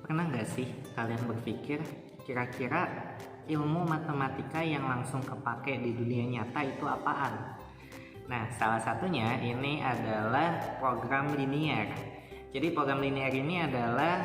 Pernah nggak sih kalian berpikir kira-kira ilmu matematika yang langsung kepake di dunia nyata itu apaan? Nah, salah satunya ini adalah program linear. Jadi program linear ini adalah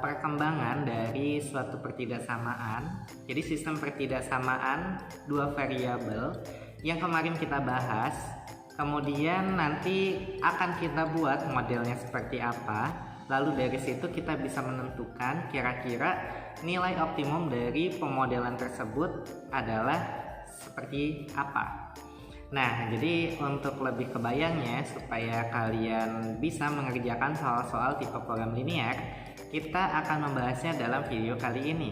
perkembangan dari suatu pertidaksamaan. Jadi sistem pertidaksamaan dua variabel yang kemarin kita bahas. Kemudian nanti akan kita buat modelnya seperti apa. Lalu dari situ kita bisa menentukan kira-kira nilai optimum dari pemodelan tersebut adalah seperti apa. Nah, jadi untuk lebih kebayangnya supaya kalian bisa mengerjakan soal-soal tipe program linear, kita akan membahasnya dalam video kali ini.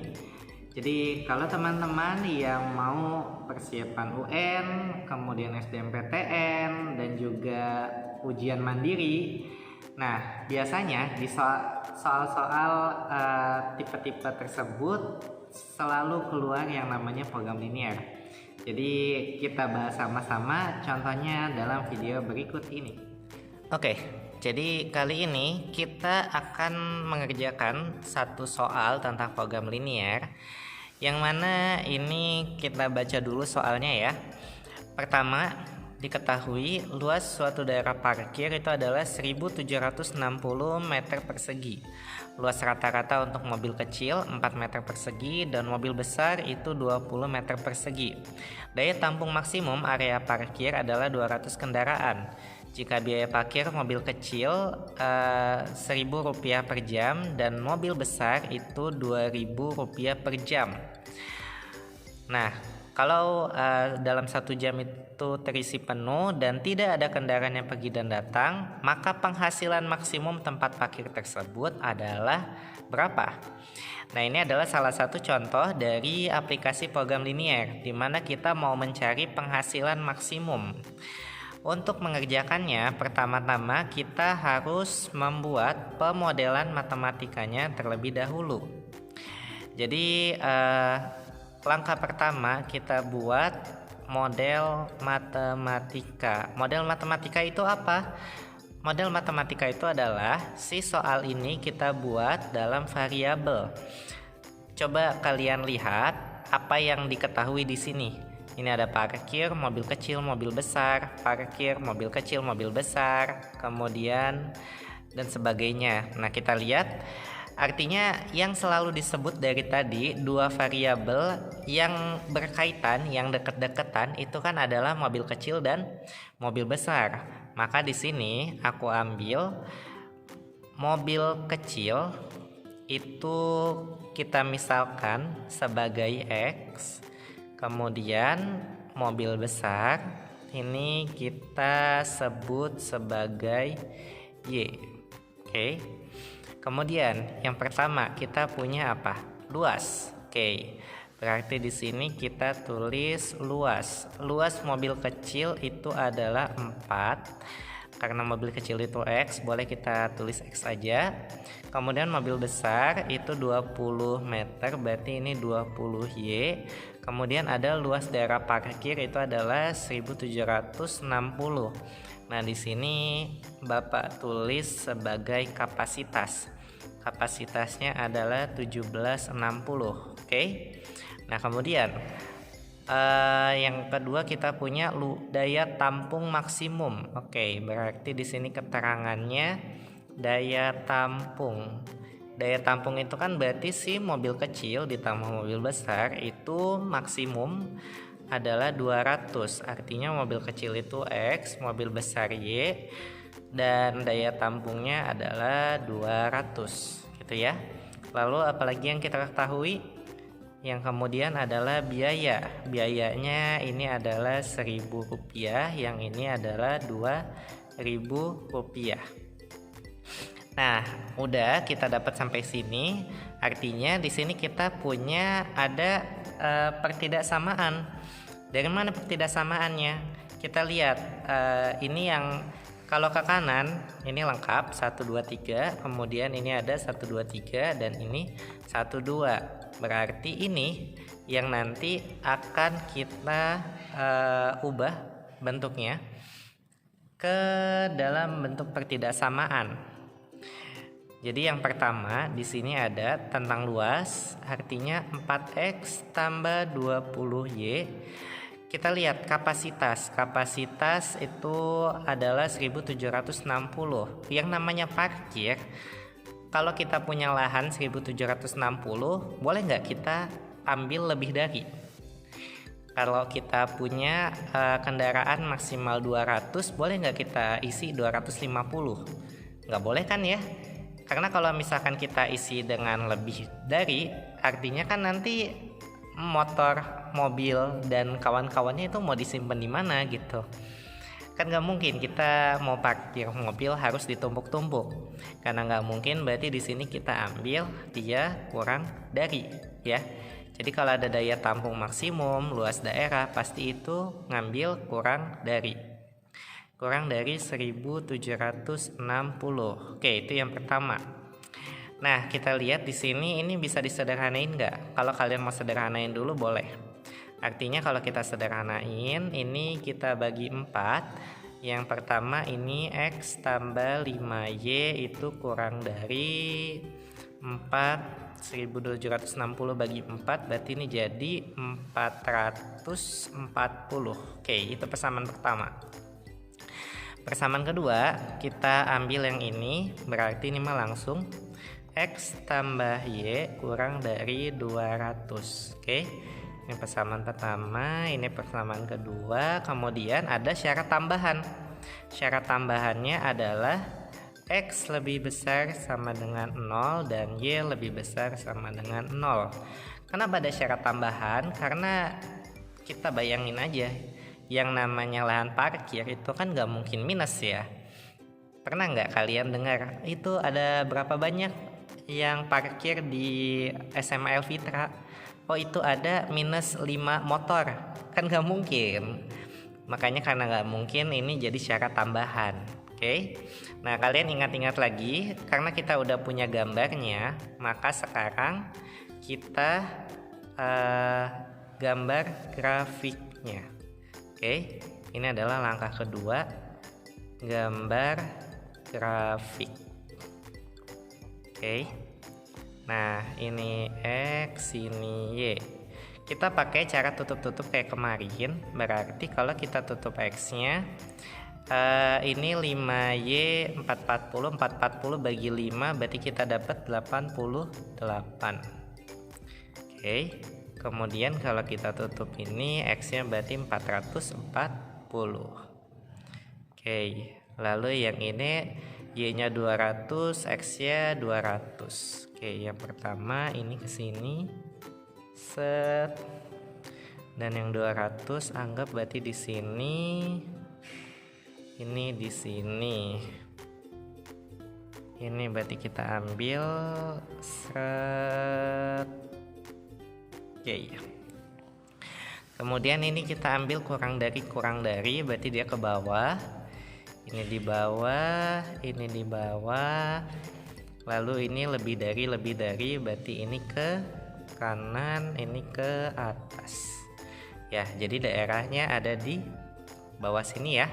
Jadi kalau teman-teman yang mau persiapan UN, kemudian SBMPTN, dan juga ujian mandiri, nah biasanya di soal-soal tipe-tipe tersebut selalu keluar yang namanya program linear. Jadi kita bahas sama-sama contohnya dalam video berikut ini. Oke, jadi kali ini kita akan mengerjakan satu soal tentang program linear, yang mana ini kita baca dulu soalnya ya. Pertama, diketahui luas suatu daerah parkir itu adalah 1760 meter persegi. Luas rata-rata untuk mobil kecil 4 meter persegi dan mobil besar itu 20 meter persegi. Daya tampung maksimum area parkir adalah 200 kendaraan. Jika biaya parkir mobil kecil Rp1.000 per jam dan mobil besar itu Rp2.000 per jam. Nah, kalau dalam 1 jam itu terisi penuh dan tidak ada kendaraan yang pergi dan datang, maka penghasilan maksimum tempat parkir tersebut adalah berapa? Nah, ini adalah salah satu contoh dari aplikasi program linear, di mana kita mau mencari penghasilan maksimum. Untuk mengerjakannya, pertama-tama kita harus membuat pemodelan matematikanya terlebih dahulu. Jadi, langkah pertama kita buat model matematika. Model matematika itu apa? Model matematika itu adalah si soal ini kita buat dalam variabel. Coba kalian lihat apa yang diketahui di sini. Ini ada parkir, mobil kecil, mobil besar, parkir, mobil kecil, mobil besar, kemudian dan sebagainya. Nah, kita lihat artinya yang selalu disebut dari tadi dua variabel yang berkaitan, yang deket-deketan itu kan adalah mobil kecil dan mobil besar. Maka di sini aku ambil mobil kecil itu kita misalkan sebagai X, kemudian mobil besar ini kita sebut sebagai Y. Oke. Kemudian yang pertama kita punya apa? Luas. Oke. Berarti di sini kita tulis luas. Luas mobil kecil itu adalah 4. Karena mobil kecil itu X, boleh kita tulis X aja. Kemudian mobil besar itu 20 meter, berarti ini 20Y. Kemudian ada luas daerah parkir itu adalah 1760. Nah, di sini Bapak tulis sebagai kapasitas. Kapasitasnya adalah 1760. Oke. Nah, kemudian yang kedua kita punya daya tampung maksimum. Oke, berarti di sini keterangannya daya tampung. Daya tampung itu kan berarti si mobil kecil ditambah mobil besar itu maksimum adalah 200. Artinya mobil kecil itu X, mobil besar Y, dan daya tampungnya adalah 200, gitu ya. Lalu apalagi yang kita ketahui? Yang kemudian adalah biaya. Biayanya ini adalah Rp1.000, yang ini adalah Rp2.000. Nah, udah kita dapat sampai sini. Artinya di sini kita punya ada pertidaksamaan. Dari mana pertidaksamaannya? Kita lihat ini yang kalau ke kanan ini lengkap 1 2 3, kemudian ini ada 1 2 3 dan ini 1 2. Berarti ini yang nanti akan kita ubah bentuknya ke dalam bentuk pertidaksamaan. Jadi yang pertama di sini ada tentang luas, artinya 4X tambah 20Y. Kita lihat kapasitas. Kapasitas itu adalah 1760. Yang namanya parkir, kalau kita punya lahan 1760, boleh nggak kita ambil lebih dari? Kalau kita punya kendaraan maksimal 200, boleh nggak kita isi 250? Nggak boleh kan ya? Karena kalau misalkan kita isi dengan lebih dari, artinya kan nanti motor, mobil, dan kawan-kawannya itu mau disimpan di mana gitu. Kan nggak mungkin kita mau parkir mobil harus ditumpuk-tumpuk, karena nggak mungkin, berarti di sini kita ambil dia kurang dari ya. Jadi kalau ada daya tampung maksimum, luas daerah, pasti itu ngambil kurang dari 1760. Oke, itu yang pertama. Nah, kita lihat di sini ini bisa disederhanain nggak? Kalau kalian mau sederhanain dulu boleh. Artinya kalau kita sederhanain, ini kita bagi 4. Yang pertama ini X tambah 5Y itu kurang dari 4. 1760 bagi 4 berarti ini jadi 440. Oke, itu persamaan pertama. Persamaan kedua, kita ambil yang ini, berarti ini mah langsung X tambah Y kurang dari 200. Oke, ini persamaan pertama, ini persamaan kedua. Kemudian ada syarat tambahan. Syarat tambahannya adalah X lebih besar sama dengan 0 dan Y lebih besar sama dengan 0. Kenapa ada syarat tambahan? Karena kita bayangin aja, yang namanya lahan parkir itu kan nggak mungkin minus ya. Pernah nggak kalian dengar itu ada berapa banyak yang parkir di SMA Elfitra? Oh, itu ada minus 5 motor. Kan nggak mungkin. Makanya karena nggak mungkin, ini jadi syarat tambahan. Oke. Nah, kalian ingat-ingat lagi, karena kita udah punya gambarnya, maka sekarang kita gambar grafiknya. Oke, ini adalah langkah kedua, gambar grafik. Oke, nah ini X, ini Y. Kita pakai cara tutup-tutup kayak kemarin. Berarti kalau kita tutup X-nya, ini 5Y 440. 440 bagi 5 berarti kita dapat 88. Oke, kemudian kalau kita tutup ini X-nya berarti 440. Oke, lalu yang ini Y-nya 200, X-nya 200. Oke, yang pertama ini ke sini. Set. Dan yang 200 anggap berarti di sini. Ini di sini. Ini berarti kita ambil set. Oke. Kemudian ini kita ambil kurang dari berarti dia ke bawah. Ini di bawah, ini di bawah. Lalu ini lebih dari berarti ini ke kanan, ini ke atas. Ya, jadi daerahnya ada di bawah sini ya.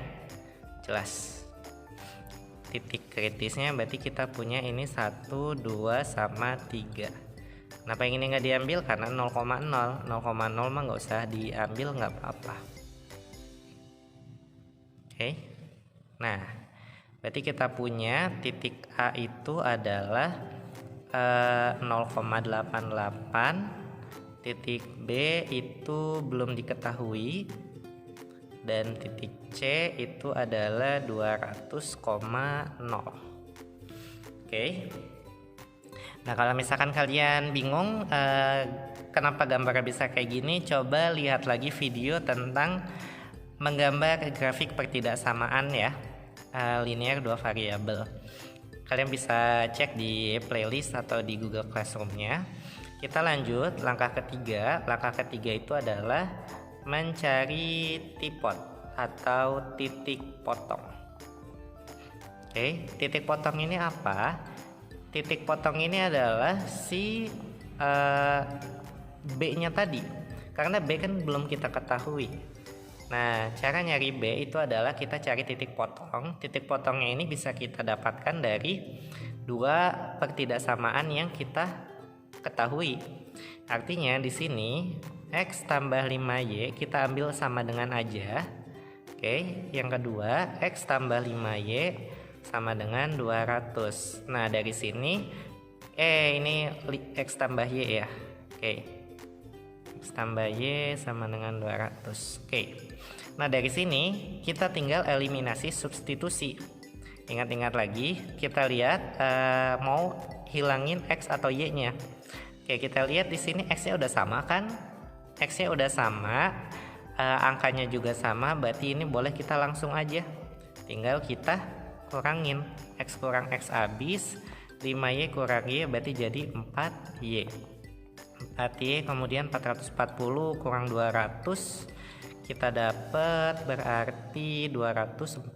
Jelas. Titik kritisnya berarti kita punya ini 1, 2 sama 3. Kenapa yang ini nggak diambil? Karena 0,0. 0,0 mah nggak usah diambil, nggak apa-apa. Oke. Nah, berarti kita punya titik A itu adalah 0,88, titik B itu belum diketahui, dan titik C itu adalah 200,0. Oke. Nah, kalau misalkan kalian bingung kenapa gambarnya bisa kayak gini, coba lihat lagi video tentang menggambar grafik pertidaksamaan ya, linear 2 variabel. Kalian bisa cek di playlist atau di Google Classroom-nya. Kita lanjut langkah ketiga. Langkah ketiga itu adalah mencari tipot atau titik potong. Oke, titik potong ini apa? Titik potong ini adalah si B-nya tadi. Karena B kan belum kita ketahui. Nah, cara nyari B itu adalah kita cari titik potong. Titik potongnya ini bisa kita dapatkan dari dua pertidaksamaan yang kita ketahui. Artinya di sini X tambah 5Y kita ambil sama dengan aja. Oke, yang kedua X tambah 5Y sama dengan 200. Nah dari sini ini X tambah Y ya. Oke, X tambah Y sama dengan 200. Oke, nah dari sini kita tinggal eliminasi substitusi. Ingat-ingat lagi, kita lihat mau hilangin X atau Y nya. Oke, kita lihat di sini X nya udah sama kan, X nya udah sama, angkanya juga sama, berarti ini boleh kita langsung aja tinggal kita kurangin. X kurang X habis, 5Y kurang Y berarti jadi 4Y. 4Y kemudian 440 kurang 200 kita dapat berarti 240.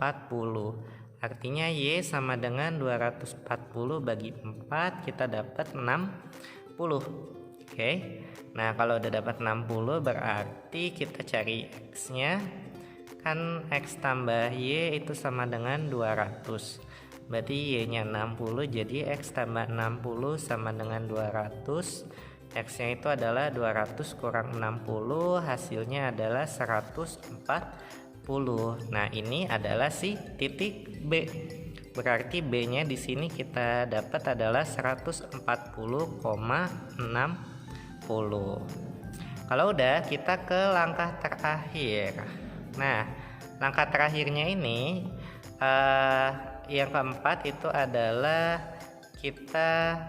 Artinya Y sama dengan 240 bagi 4 kita dapat 60. Oke, nah kalau udah dapat 60 berarti kita cari X-nya. Kan X tambah Y itu sama dengan 200. Berarti Y-nya 60, jadi X tambah 60 sama dengan 200. X-nya itu adalah 200 kurang 60, hasilnya adalah 140. Nah, ini adalah si titik B. Berarti B-nya di sini kita dapat adalah 140,60. Kalau udah, kita ke langkah terakhir. Nah, langkah terakhirnya ini yang keempat itu adalah kita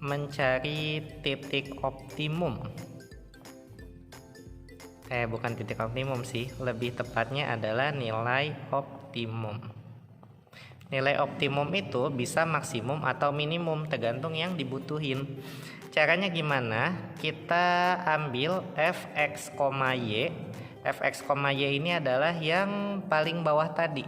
mencari titik optimum. Bukan titik optimum sih, lebih tepatnya adalah nilai optimum. Nilai optimum itu bisa maksimum atau minimum tergantung yang dibutuhin. Caranya gimana? Kita ambil fx, y. Fx, y ini adalah yang paling bawah tadi,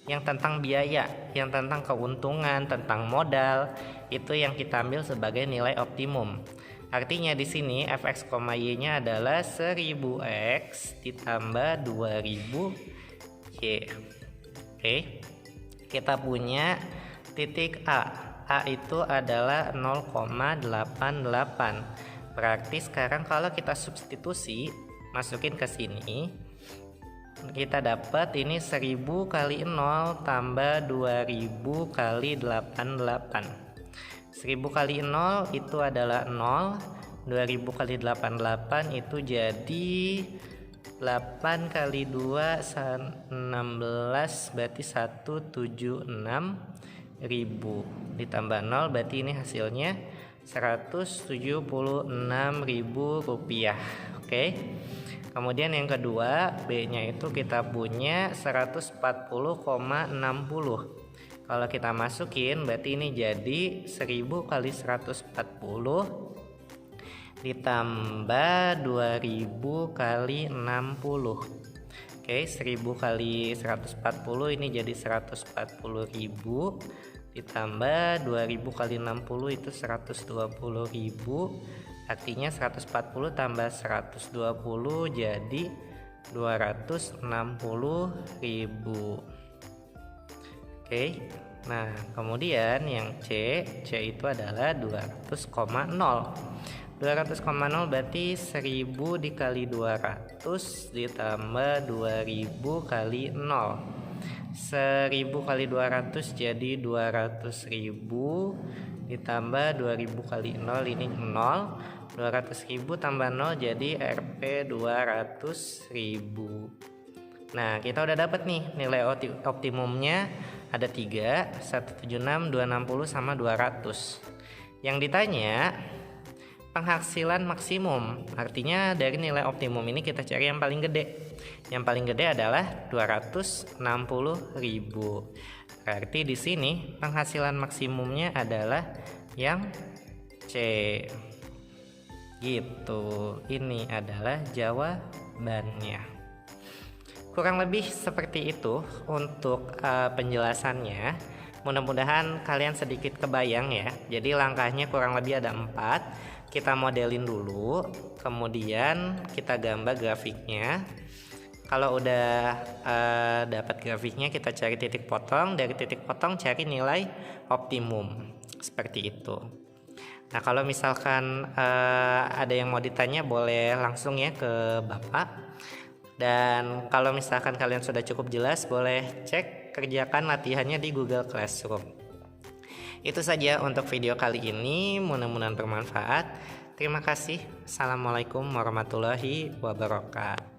yang tentang biaya, yang tentang keuntungan, tentang modal, itu yang kita ambil sebagai nilai optimum. Artinya di sini fx, y-nya adalah 1000x ditambah 2000y. Oke. Kita punya titik A. A itu adalah 0,88. Berarti sekarang kalau kita substitusi, masukin ke sini, kita dapat ini 1000 kali 0 tambah 2000 kali 88. 1000 kali 0 itu adalah 0, 2000 kali 88 itu jadi 8 kali 2 16, berarti 176.000 ditambah 0 berarti ini hasilnya 176.000 rupiah. Oke. Kemudian yang kedua B nya itu kita punya 140,60. Kalau kita masukin berarti ini jadi 1000 kali 140 ditambah 2000 kali 60. Oke, 1000 kali 140 ini jadi 140.000 ditambah 2000 kali 60 itu 120.000. Artinya 140 tambah 120 jadi 260.000. Oke. Nah, kemudian yang C itu adalah 200,0. 200,0 berarti 1000 dikali 200 ditambah 2000 kali 0. 1000 kali 200 jadi 200.000 ditambah 2000 kali 0 ini 0. 200.000 tambah 0 jadi Rp 200.000. Nah, kita udah dapat nih nilai optimumnya ada 3, 176, 260 sama 200. Yang ditanya penghasilan maksimum, artinya dari nilai optimum ini kita cari yang paling gede. Yang paling gede adalah 260.000. Berarti di sini penghasilan maksimumnya adalah yang C. Gitu. Ini adalah jawabannya. Kurang lebih seperti itu untuk penjelasannya. Mudah-mudahan kalian sedikit kebayang ya. Jadi langkahnya kurang lebih ada 4. Kita modelin dulu, kemudian kita gambar grafiknya, Kalau udah dapat grafiknya, kita cari titik potong. Dari titik potong cari nilai optimum, seperti itu. Nah, kalau misalkan ada yang mau ditanya, boleh langsung ya ke Bapak. Dan kalau misalkan kalian sudah cukup jelas, boleh cek kerjakan latihannya di Google Classroom. Itu saja untuk video kali ini, mudah-mudahan bermanfaat. Terima kasih. Assalamualaikum warahmatullahi wabarakatuh.